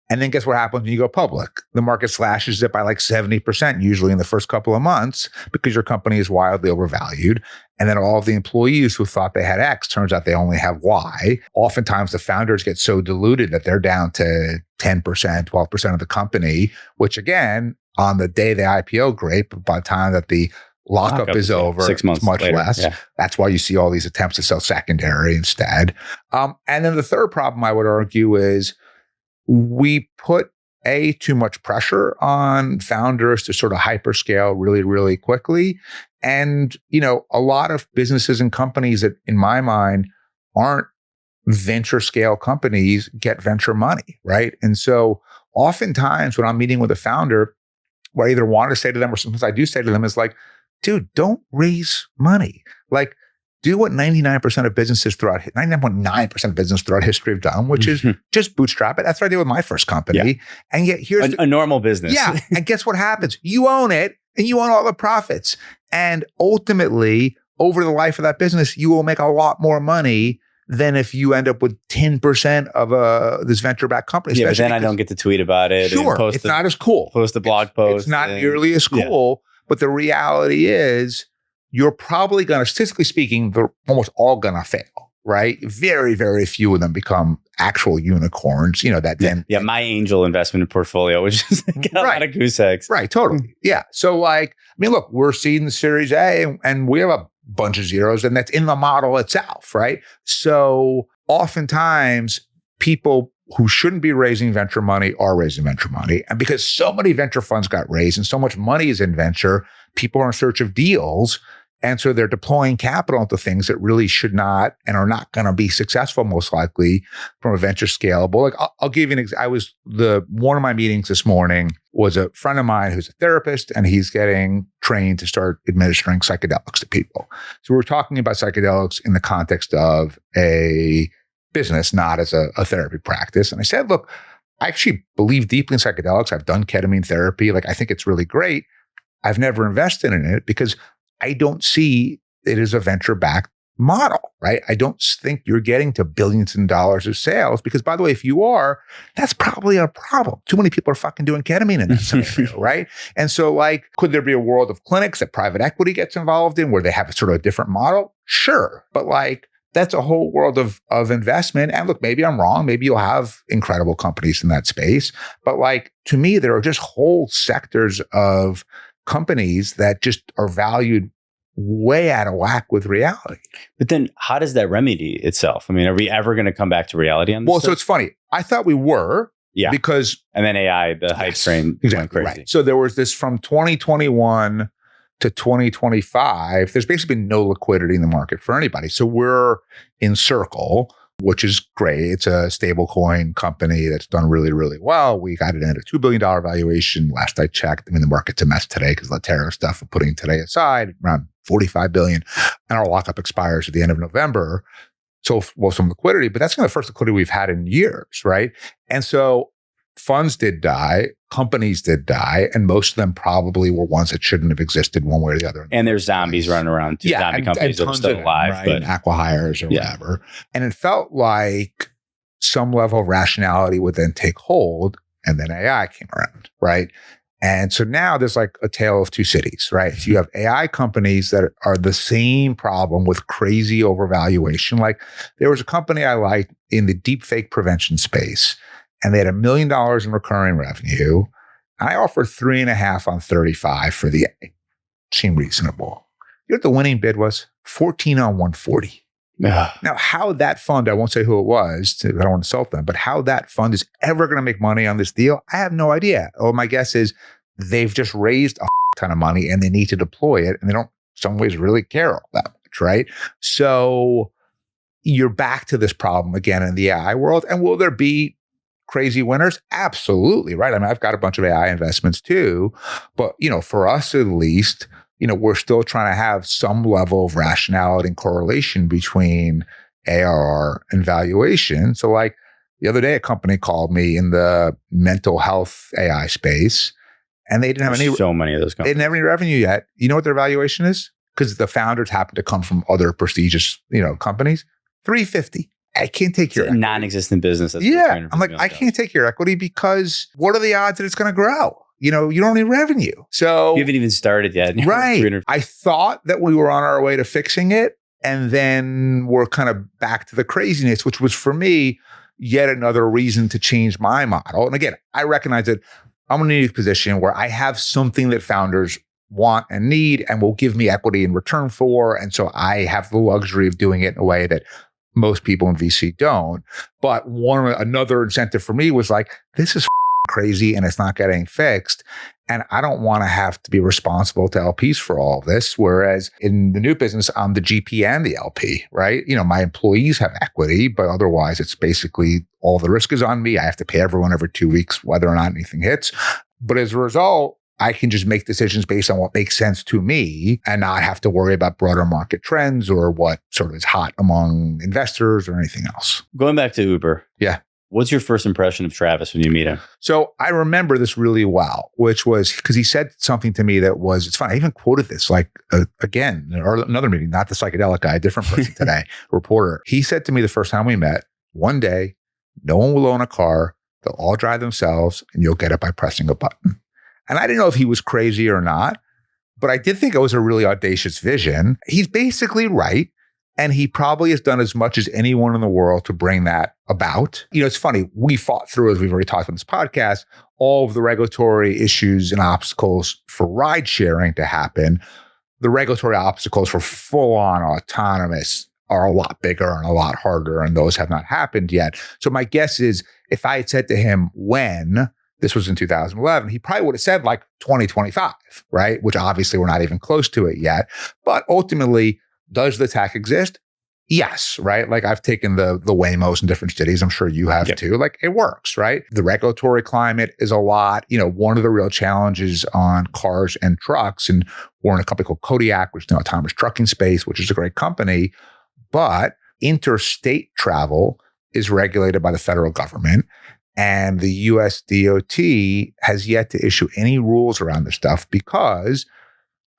And then guess what happens when you go public? The market slashes it by like 70%, usually in the first couple of months, because your company is wildly overvalued. And then all of the employees who thought they had X, turns out they only have Y. Oftentimes the founders get so diluted that they're down to 10%, 12% of the company, which again, on the day they IPO, great, but by the time that the lockup is over, 6 months it's much later, less. Yeah. That's why you see all these attempts to sell secondary instead. And then the third problem I would argue is we put too much pressure on founders to sort of hyperscale really, really quickly. And, a lot of businesses and companies that in my mind aren't venture scale companies get venture money, right? And so oftentimes when I'm meeting with a founder, what I either want to say to them or sometimes I do say to them is like, dude, don't raise money. Like, do what 99.9% of businesses throughout history have done, which is just bootstrap it. That's what I did with my first company. Yeah. And yet here's a normal business. Yeah. And guess what happens? You own it and you own all the profits. And ultimately, over the life of that business, you will make a lot more money than if you end up with 10% of this venture-backed company. Yeah, but then I don't get to tweet about it. Sure, it's not as cool. Post a blog post. It's not nearly as cool. Yeah. But the reality is, you're probably going to, statistically speaking, they're almost all going to fail, right? Very, very few of them become actual unicorns, my angel investment portfolio, which is a lot of goose eggs. Right, totally. Yeah. So look, we're seeing the Series A and we have a bunch of zeros and that's in the model itself, right? So oftentimes people who shouldn't be raising venture money are raising venture money. And because so many venture funds got raised and so much money is in venture, people are in search of deals. And so they're deploying capital into things that really should not and are not going to be successful, most likely, from a venture scalable. Like I'll give you an example. One of my meetings this morning was a friend of mine who's a therapist, and he's getting trained to start administering psychedelics to people. So we're talking about psychedelics in the context of a business, not as a therapy practice. And I said, look, I actually believe deeply in psychedelics. I've done ketamine therapy. I think it's really great. I've never invested in it because I don't see it as a venture-backed model, right? I don't think you're getting to billions in dollars of sales because, by the way, if you are, that's probably a problem. Too many people are fucking doing ketamine in that scenario, right? And so could there be a world of clinics that private equity gets involved in where they have a sort of a different model? Sure. But that's a whole world of investment. And look, maybe I'm wrong. Maybe you'll have incredible companies in that space. But to me, there are just whole sectors of companies that just are valued way out of whack with reality. But then how does that remedy itself? I mean, are we ever going to come back to reality on this? Well, so it's funny. I thought we were. Yeah. Because. And then AI, the hype train went crazy. Right. So there was this from 2021 to 2025. There's basically been no liquidity in the market for anybody. So we're in Circle, which is great. It's a stable coin company that's done really, really well. We got it at a $2 billion valuation. Last I checked, the market's a mess today because of the tariff stuff. We're putting today aside around $45 billion. And our lockup expires at the end of November. So, some liquidity, but that's kind of the first liquidity we've had in years, right? And so funds did die, companies did die, and most of them probably were ones that shouldn't have existed one way or the other. And there's zombies running around too. Yeah, zombie companies that are still alive, right? But acqui-hires or whatever. And it felt like some level of rationality would then take hold, and then AI came around, right? And so now there's a tale of two cities, right? So you have AI companies that are the same problem with crazy overvaluation. There was a company I liked in the deep fake prevention space, and they had $1 million in recurring revenue. I offered 3.5 on 35 for the A. Seemed reasonable. You know what the winning bid was? 14 on 140. Now, how that fund, I won't say who it was, I don't want to insult them, but how that fund is ever going to make money on this deal, I have no idea. My guess is they've just raised a ton of money and they need to deploy it, and they don't, in some ways, really care all that much, right? So you're back to this problem again in the AI world. And will there be crazy winners? Absolutely, right? I mean, I've got a bunch of AI investments too, but for us at least, we're still trying to have some level of rationality and correlation between ARR and valuation. So like the other day, a company called me in the mental health AI space, and they didn't have so many of those companies. They didn't have any revenue yet. You know what their valuation is? Because the founders happen to come from other prestigious, companies. $350. I can't take your non-existent business. Yeah. I'm like, I can't take your equity because what are the odds that it's going to grow? You don't need revenue. So you haven't even started yet. Right. I thought that we were on our way to fixing it. And then we're kind of back to the craziness, which was for me, yet another reason to change my model. And again, I recognize that I'm in a unique position where I have something that founders want and need and will give me equity in return for. And so I have the luxury of doing it in a way that most people in VC don't. But another incentive for me was like, this is crazy and it's not getting fixed. And I don't want to have to be responsible to LPs for all of this. Whereas in the new business, I'm the GP and the LP, right? My employees have equity, but otherwise it's basically all the risk is on me. I have to pay everyone every 2 weeks, whether or not anything hits. But as a result, I can just make decisions based on what makes sense to me and not have to worry about broader market trends or what sort of is hot among investors or anything else. Going back to Uber. Yeah. What's your first impression of Travis when you meet him? So I remember this really well, which was because he said something to me that was, it's funny, I even quoted this again, or another meeting, not the psychedelic guy, a different person today, reporter. He said to me the first time we met, one day, no one will own a car, they'll all drive themselves and you'll get it by pressing a button. And I didn't know if he was crazy or not, but I did think it was a really audacious vision. He's basically right. And he probably has done as much as anyone in the world to bring that about. It's funny. We fought through, as we've already talked about in this podcast, all of the regulatory issues and obstacles for ride sharing to happen. The regulatory obstacles for full-on autonomous are a lot bigger and a lot harder, and those have not happened yet. So my guess is if I had said to him when, this was in 2011, he probably would have said like 2025, right? Which obviously we're not even close to it yet. But ultimately, does the tech exist? Yes, right? Like I've taken the Waymos in different cities. I'm sure you have too. Like it works, right? The regulatory climate is a lot. One of the real challenges on cars and trucks, and we're in a company called Kodiak, which is an autonomous trucking space, which is a great company, but interstate travel is regulated by the federal government. And the US DOT has yet to issue any rules around this stuff because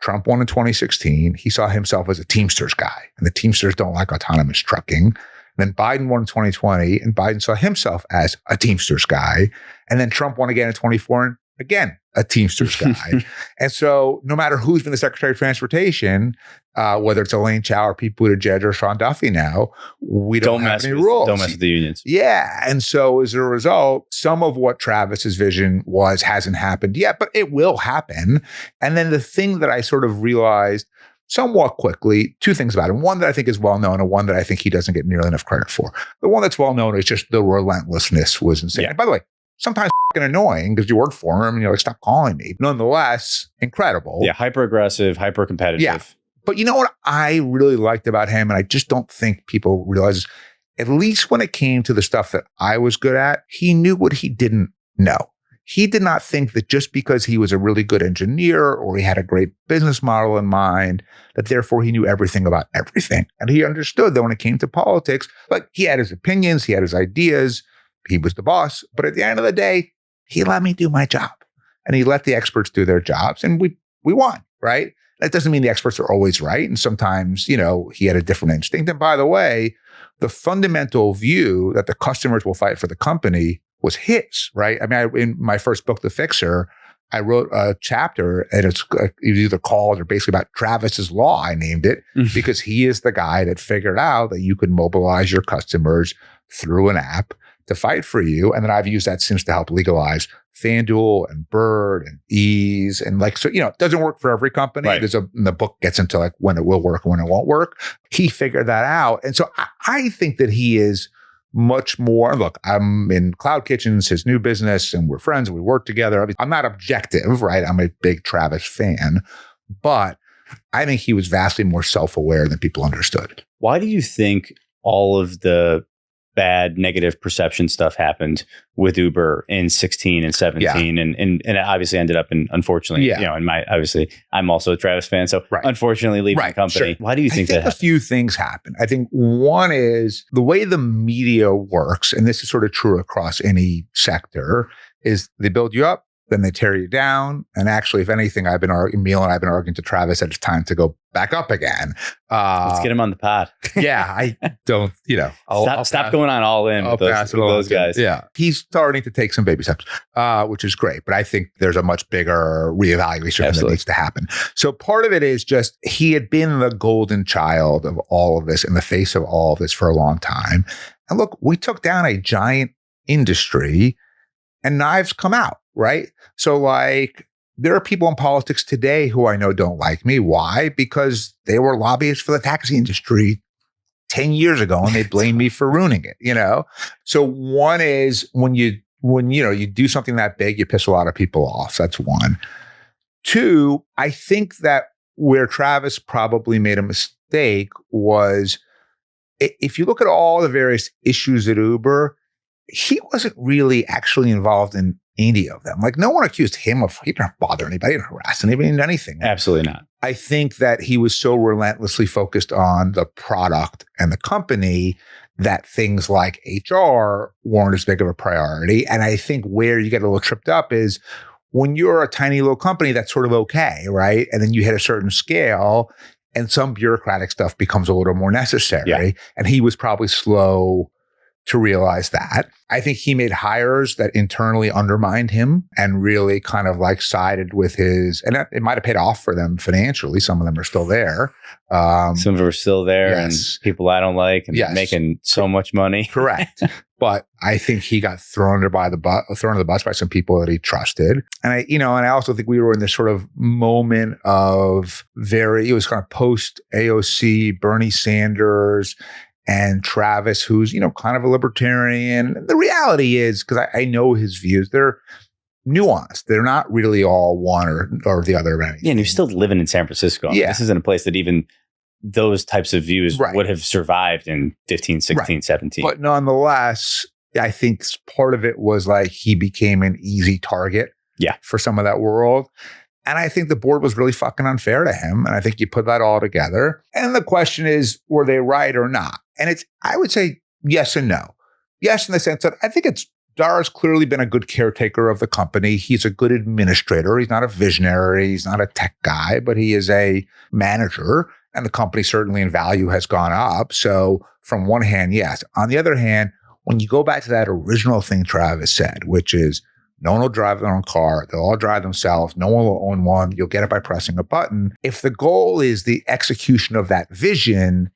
Trump won in 2016. He saw himself as a Teamsters guy, and the Teamsters don't like autonomous trucking. And then Biden won in 2020, and Biden saw himself as a Teamsters guy. And then Trump won again in 24, and again, a Teamsters guy. And so no matter who's been the Secretary of Transportation, whether it's Elaine Chao or Pete Buttigieg or Sean Duffy now, we don't have any rules. Don't mess with the unions. Yeah. And so as a result, some of what Travis's vision was hasn't happened yet, but it will happen. And then the thing that I sort of realized somewhat quickly, two things about him. One that I think is well known and one that I think he doesn't get nearly enough credit for. The one that's well known is just the relentlessness was insane. Yeah. And by the way, sometimes annoying because you work for him and you're like, stop calling me. Nonetheless, incredible. Yeah, hyper aggressive, hyper competitive. Yeah. But you know what I really liked about him, and I just don't think people realize, at least when it came to the stuff that I was good at, he knew what he didn't know. He did not think that just because he was a really good engineer or he had a great business model in mind, that therefore he knew everything about everything. And he understood that when it came to politics, like he had his opinions, he had his ideas, he was the boss. But at the end of the day, he let me do my job and he let the experts do their jobs and we won, right? That doesn't mean the experts are always right. And sometimes, he had a different instinct. And by the way, the fundamental view that the customers will fight for the company was his, right? I mean, in my first book, The Fixer, I wrote a chapter and it was either called or basically about Travis's Law, I named it, because he is the guy that figured out that you could mobilize your customers through an app to fight for you. And then I've used that since to help legalize FanDuel and Bird and Ease. And it doesn't work for every company. Right. The book gets into when it will work and when it won't work. He figured that out. And so I think that he is much more, look, I'm in Cloud Kitchens, his new business, and we're friends and we work together. I'm not objective, right? I'm a big Travis fan, but I think he was vastly more self-aware than people understood. Why do you think all of the bad negative perception stuff happened with Uber in 16 and 17 and it obviously ended up in, unfortunately, in my, obviously I'm also a Travis fan, so unfortunately leaving the company. Sure. Why do you think that happened? A few things happen. I think one is the way the media works, and this is sort of true across any sector, is they build you up, then they tear you down. And actually, if anything, I've been arguing to Travis that it's time to go back up again. Let's get him on the pod. I don't, stop going on all in with those guys. Yeah. He's starting to take some baby steps, which is great. But I think there's a much bigger reevaluation that needs to happen. So part of it is just he had been the golden child of all of this, in the face of all of this for a long time. And look, we took down a giant industry and knives come out. Right. So there are people in politics today who I know don't like me. Why? Because they were lobbyists for the taxi industry 10 years ago and they blame me for ruining it, So one is when you do something that big, you piss a lot of people off. That's one. Two, I think that where Travis probably made a mistake was, if you look at all the various issues at Uber, he wasn't really actually involved in any of them. No one accused him of, he didn't bother anybody, he didn't harass anybody, didn't do anything. Absolutely not. I think that he was so relentlessly focused on the product and the company that things like HR weren't as big of a priority. And I think where you get a little tripped up is when you're a tiny little company, that's sort of okay, right? And then you hit a certain scale and some bureaucratic stuff becomes a little more necessary. Yeah. And he was probably slow to realize that. I think he made hires that internally undermined him and really kind of sided with his, and it might have paid off for them financially. Some of them are still there. Some of them are still there and people I don't like and making so much money. Correct. But I think he got thrown under the bus by some people that he trusted. And I also think we were in this sort of moment of it was kind of post AOC, Bernie Sanders, and Travis, who's, kind of a libertarian. The reality is, because I know his views, they're nuanced. They're not really all one or the other. Yeah, and you're still living in San Francisco. Yeah. This isn't a place that even those types of views would have survived in 15, 16, 17. But nonetheless, I think part of it was he became an easy target for some of that world. And I think the board was really fucking unfair to him. And I think you put that all together. And the question is, were they right or not? And I would say yes and no. Yes, in the sense that I think Dara's clearly been a good caretaker of the company. He's a good administrator. He's not a visionary. He's not a tech guy, but he is a manager. And the company certainly in value has gone up. So from one hand, yes. On the other hand, when you go back to that original thing Travis said, which is, no one will drive their own car. They'll all drive themselves. No one will own one. You'll get it by pressing a button. If the goal is the execution of that vision,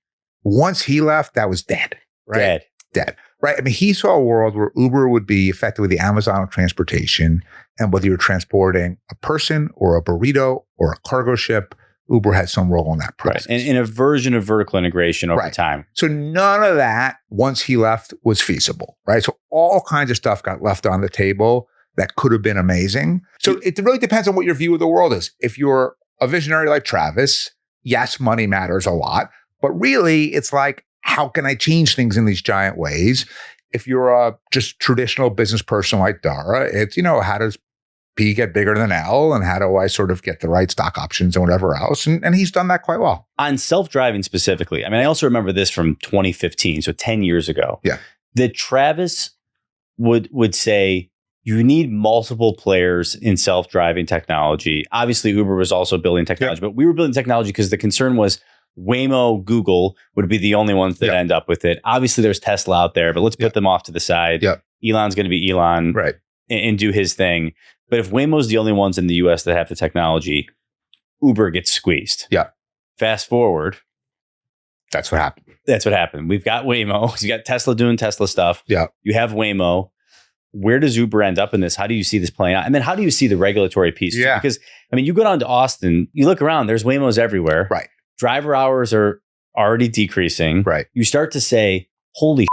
once he left, that was dead. Right? Dead. Right? I mean, he saw a world where Uber would be effectively the Amazon of transportation. And whether you're transporting a person or a burrito or a cargo ship, Uber had some role in that process. Right. And in a version of vertical integration over time. So none of that, once he left, was feasible. Right? So all kinds of stuff got left on the table that could have been amazing. So it really depends on what your view of the world is. If you're a visionary like Travis, yes, money matters a lot. But really, it's how can I change things in these giant ways? If you're a just traditional business person like Dara, it's, how does P get bigger than L? And how do I sort of get the right stock options and whatever else? And he's done that quite well. On self-driving specifically, I mean, I also remember this from 2015, so 10 years ago. Yeah. That Travis would say, you need multiple players in self-driving technology. Obviously, Uber was also building technology, but we were building technology because the concern was Waymo, Google would be the only ones that end up with it. Obviously, there's Tesla out there, but let's put them off to the side. Elon's going to be Elon and do his thing. But if Waymo's the only ones in the US that have the technology, Uber gets squeezed. Fast forward. That's what happened. We've got Waymo. You got Tesla doing Tesla stuff. You have Waymo. Where does Uber end up in this? How do you see this playing out? And then how do you see the regulatory piece? Because, I mean, you go down to Austin, you look around, there's Waymos everywhere. Right. Driver hours are already decreasing. Right. You start to say, holy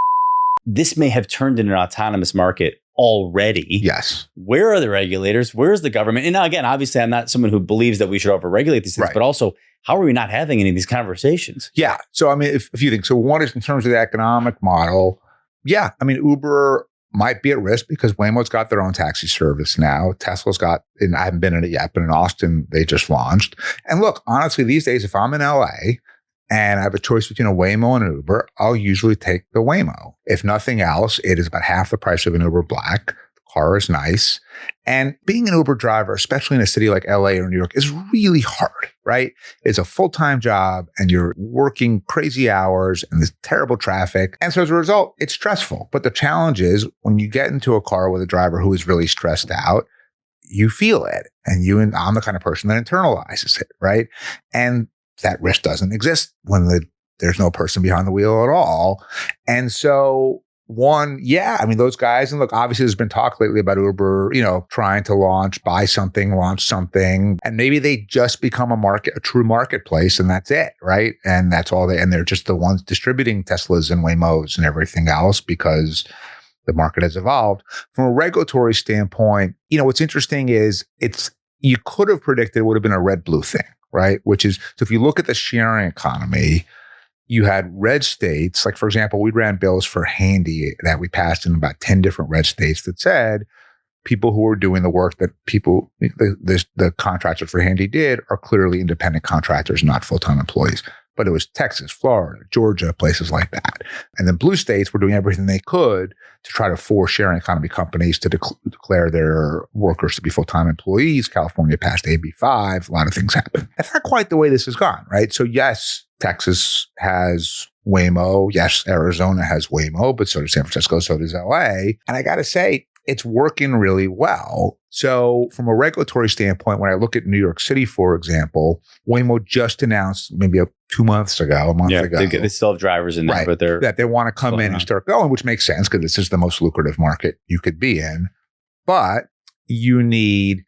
this may have turned into an autonomous market already. Yes. Where are the regulators? Where's the government? And now, again, obviously, I'm not someone who believes that we should overregulate these things, but also, how are we not having any of these conversations? Yeah. So, I mean, a few things. So one is in terms of the economic model, Yeah. I mean, Uber might be at risk because Waymo's got their own taxi service now. Tesla's got, and I haven't been in it yet, but in Austin, they just launched. And look, honestly, these days, if I'm in LA and I have a choice between a Waymo and an Uber, I'll usually take the Waymo. If nothing else, it is about half the price of an Uber Black. The car is nice. And being an Uber driver, especially in a city like LA or New York, is really hard, right? It's a full-time job and you're working crazy hours and there's terrible traffic. And so as a result, it's stressful. But the challenge is when you get into a car with a driver who is really stressed out, you feel it. And I'm the kind of person that internalizes it, right? And that risk doesn't exist when there's no person behind the wheel at all. And so those guys, and look, obviously there's been talk lately about Uber, trying to launch something, and maybe they just become a true marketplace, and that's it, right? And that's all and they're just the ones distributing Teslas and Waymos and everything else because the market has evolved. From a regulatory standpoint, what's interesting is you could have predicted it would have been a red-blue thing, right? Which is, so if you look at the sharing economy, you had red states, like for example, we ran bills for Handy that we passed in about 10 different red states that said people who are doing the work that the contractors for Handy did are clearly independent contractors, not full-time employees. But it was Texas, Florida, Georgia, places like that. And then blue states were doing everything they could to try to force sharing economy companies to declare their workers to be full-time employees. California passed AB 5. A lot of things happened. That's not quite the way this has gone, right? So yes, Texas has Waymo. Yes, Arizona has Waymo, but so does San Francisco, so does LA. And I got to say, it's working really well. So from a regulatory standpoint, when I look at New York City, for example, Waymo just announced maybe 2 months ago, a month ago. They still have drivers in there, right, but that they want to come in and start going, which makes sense because this is the most lucrative market you could be in. But you need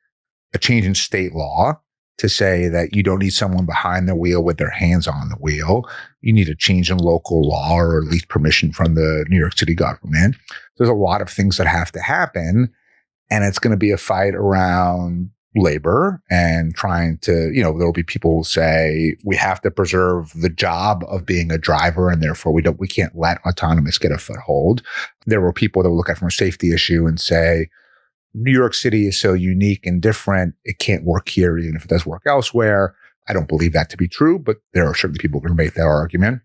a change in state law to say that you don't need someone behind the wheel with their hands on the wheel. You need a change in local law or at least permission from the New York City government. There's a lot of things that have to happen. And it's going to be a fight around labor and trying to, there'll be people who say we have to preserve the job of being a driver and therefore we can't let autonomous get a foothold. There were people that will look at it from a safety issue and say, New York City is so unique and different, it can't work here even if it does work elsewhere. I don't believe that to be true, but there are certainly people who can make that argument.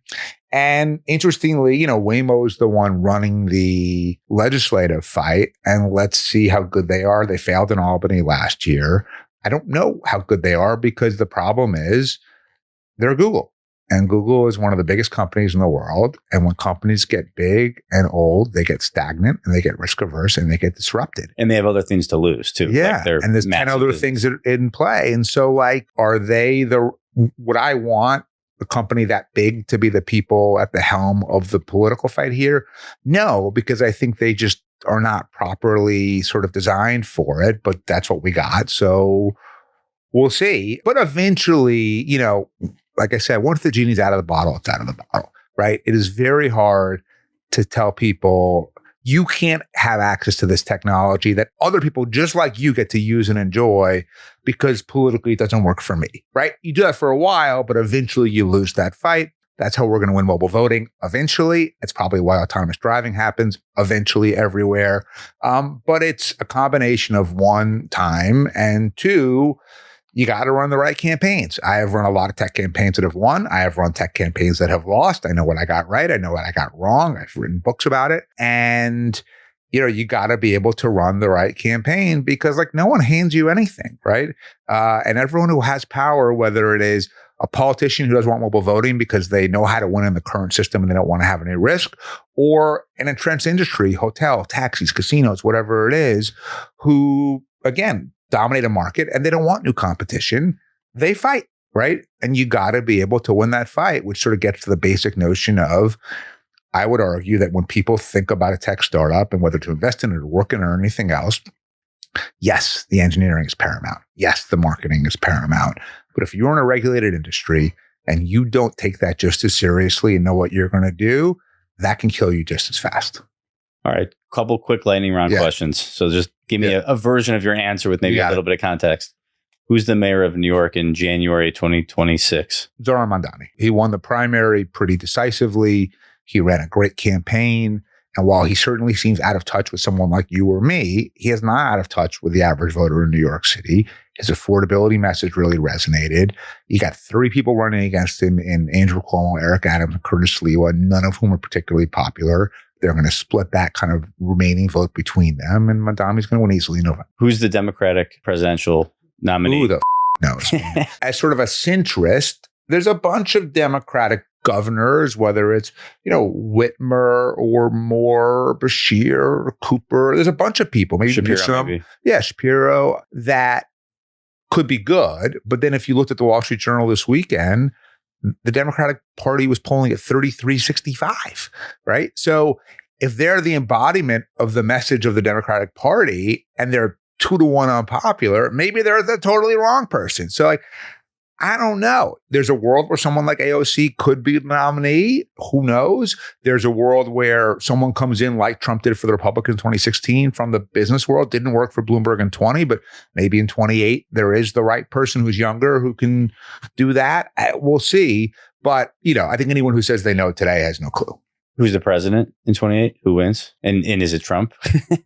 And interestingly, Waymo is the one running the legislative fight, and let's see how good they are. They failed in Albany last year. I don't know how good they are because the problem is they're Google. And Google is one of the biggest companies in the world. And when companies get big and old, they get stagnant and they get risk averse and they get disrupted. And they have other things to lose too. Yeah. And there's 10 other things in play. And so are they would I want a company that big to be the people at the helm of the political fight here? No, because I think they just are not properly sort of designed for it, but that's what we got. So we'll see. But eventually, like I said, once the genie's out of the bottle, it's out of the bottle, right? It is very hard to tell people you can't have access to this technology that other people just like you get to use and enjoy because politically it doesn't work for me, right? You do that for a while, but eventually you lose that fight. That's how we're going to win mobile voting. Eventually, it's probably why autonomous driving happens eventually everywhere. But it's a combination of one, time, and two, you got to run the right campaigns. I have run a lot of tech campaigns that have won. I have run tech campaigns that have lost. I know what I got right. I know what I got wrong. I've written books about it. And, you got to be able to run the right campaign because no one hands you anything, right? And everyone who has power, whether it is a politician who doesn't want mobile voting because they know how to win in the current system and they don't want to have any risk, or an entrenched industry, hotel, taxis, casinos, whatever it is, who, again, dominate a market and they don't want new competition, they fight, right? And you got to be able to win that fight, which sort of gets to the basic notion of, I would argue that when people think about a tech startup and whether to invest in it or work in it or anything else, yes, the engineering is paramount. Yes, the marketing is paramount. But if you're in a regulated industry and you don't take that just as seriously and know what you're going to do, that can kill you just as fast. All right. Couple quick lightning round questions. So just give me a version of your answer with maybe a little bit of context. Who's the mayor of New York in January 2026? Zohran Mamdani. He won the primary pretty decisively. He ran a great campaign. And while he certainly seems out of touch with someone like you or me, he is not out of touch with the average voter in New York City. His affordability message really resonated. You got 3 people running against him in Andrew Cuomo, Eric Adams, and Curtis Sliwa, none of whom are particularly popular. They're going to split that kind of remaining vote between them, and Mamdani's going to win easily in November. Who's the Democratic presidential nominee? Who the knows? As sort of a centrist, there's a bunch of Democratic governors, whether it's, Whitmer or Moore, Bashir, or Cooper. There's a bunch of people, maybe Shapiro, maybe. Yeah, Shapiro, that could be good. But then if you looked at the Wall Street Journal this weekend, the Democratic Party was polling at 33-65, right? So if they're the embodiment of the message of the Democratic Party and they're 2-1 unpopular, maybe they're the totally wrong person. So I don't know. There's a world where someone like AOC could be the nominee. Who knows? There's a world where someone comes in like Trump did for the Republicans in 2016 from the business world. Didn't work for Bloomberg in 20, but maybe in 28, there is the right person who's younger who can do that. We'll see. But, I think anyone who says they know today has no clue. Who's the president in 28? Who wins? And is it Trump?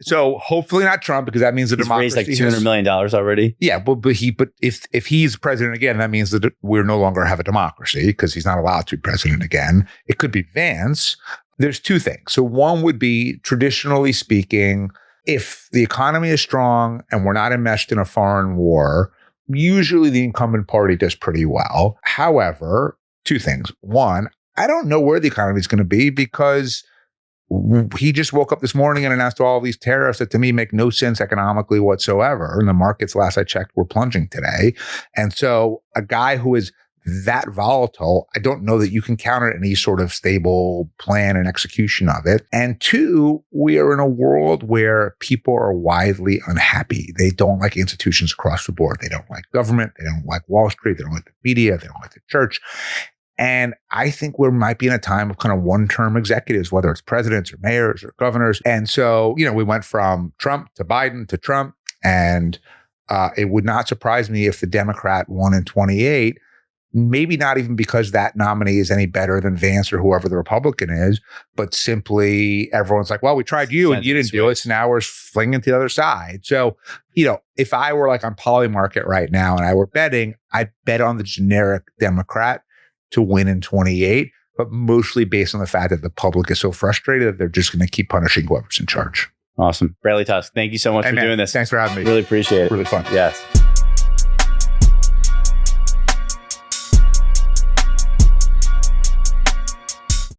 So hopefully not Trump, because that means the democracy raised like $200 million already. Yeah, but if he's president again, that means that we're no longer have a democracy because he's not allowed to be president again. It could be Vance. There's 2 things. So one would be, traditionally speaking, if the economy is strong and we're not enmeshed in a foreign war, usually the incumbent party does pretty well. However, 2 things. One, I don't know where the economy is going to be because he just woke up this morning and announced all these tariffs that to me make no sense economically whatsoever. And the markets, last I checked, were plunging today. And so a guy who is that volatile, I don't know that you can count on any sort of stable plan and execution of it. And 2, we are in a world where people are widely unhappy. They don't like institutions across the board. They don't like government. They don't like Wall Street. They don't like the media. They don't like the church. And I think we might be in a time of kind of one-term executives, whether it's presidents or mayors or governors. And so, we went from Trump to Biden to Trump. And it would not surprise me if the Democrat won in 28, maybe not even because that nominee is any better than Vance or whoever the Republican is, but simply everyone's like, well, we tried you and you didn't do it. So now we're flinging to the other side. So, if I were like on Polymarket right now and I were betting, I'd bet on the generic Democrat to win in 28, but mostly based on the fact that the public is so frustrated that they're just going to keep punishing whoever's in charge. Awesome. Bradley Tusk, thank you so much for doing this. Thanks for having me. Really appreciate it. Really fun. Yes.